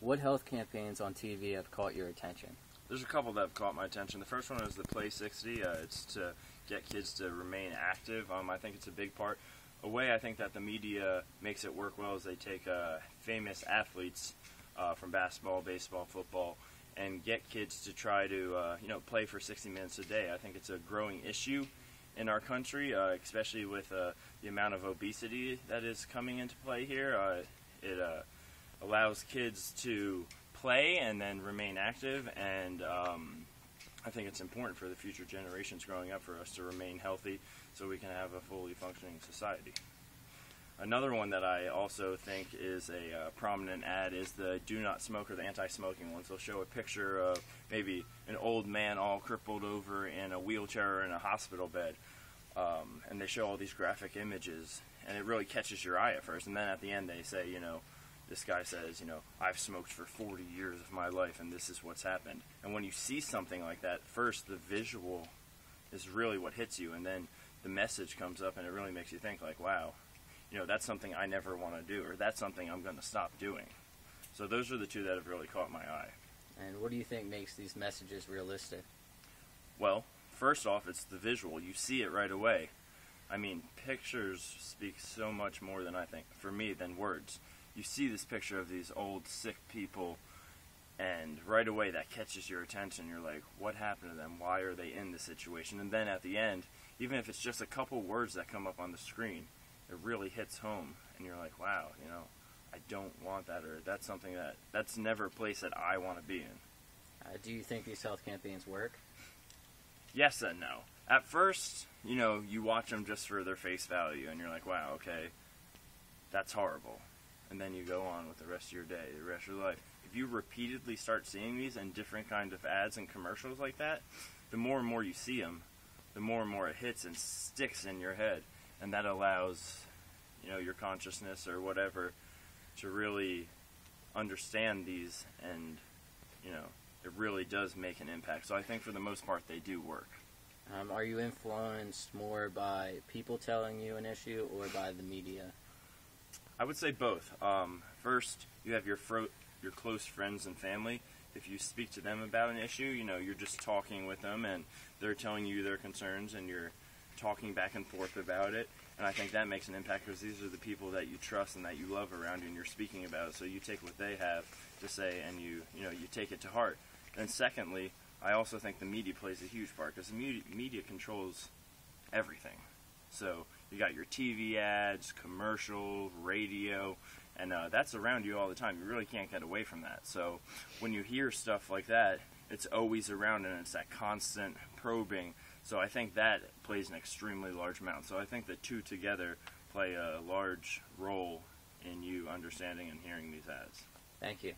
What health campaigns on TV have caught your attention? There's a couple that have caught my attention. The first one is the Play 60. It's to get kids to remain active. I think it's a big part. A way I think that the media makes it work well is they take famous athletes from basketball, baseball, football, and get kids to try to play for 60 minutes a day. I think it's a growing issue in our country, especially with the amount of obesity that is coming into play here. It allows kids to play and then remain active, and I think it's important for the future generations growing up for us to remain healthy so we can have a fully functioning society. Another one that I also think is a prominent ad is the Do Not Smoke, or the anti-smoking ones. They'll show a picture of maybe an old man all crippled over in a wheelchair or in a hospital bed, and they show all these graphic images, and it really catches your eye at first, and then at the end they say, this guy says, I've smoked for 40 years of my life and this is what's happened. And when you see something like that, first the visual is really what hits you, and then the message comes up and it really makes you think like, wow, that's something I never want to do, or that's something I'm going to stop doing. So those are the two that have really caught my eye. And what do you think makes these messages realistic? Well, first off, it's the visual. You see it right away. I mean, pictures speak so much more than I think, for me, than words. You see this picture of these old, sick people, and right away that catches your attention. You're like, what happened to them? Why are they in this situation? And then at the end, even if it's just a couple words that come up on the screen, it really hits home, and you're like, wow, I don't want that, or that's something that's never a place that I want to be in. Do you think these health campaigns work? Yes and no. At first, you watch them just for their face value, and you're like, wow, okay, that's horrible. And then you go on with the rest of your day, the rest of your life. If you repeatedly start seeing these and different kinds of ads and commercials like that, the more and more you see them, the more and more it hits and sticks in your head. And that allows, your consciousness or whatever to really understand these, and, it really does make an impact. So I think for the most part they do work. Are you influenced more by people telling you an issue or by the media? I would say both. First, you have your close friends and family. If you speak to them about an issue, you're just talking with them and they're telling you their concerns and you're talking back and forth about it. And I think that makes an impact because these are the people that you trust and that you love around you, and you're speaking about it. So you take what they have to say and you take it to heart. And secondly, I also think the media plays a huge part because the media controls everything. So you got your TV ads, commercial, radio, and that's around you all the time. You really can't get away from that. So when you hear stuff like that, it's always around, and it's that constant probing. So I think that plays an extremely large amount. So I think the two together play a large role in you understanding and hearing these ads. Thank you.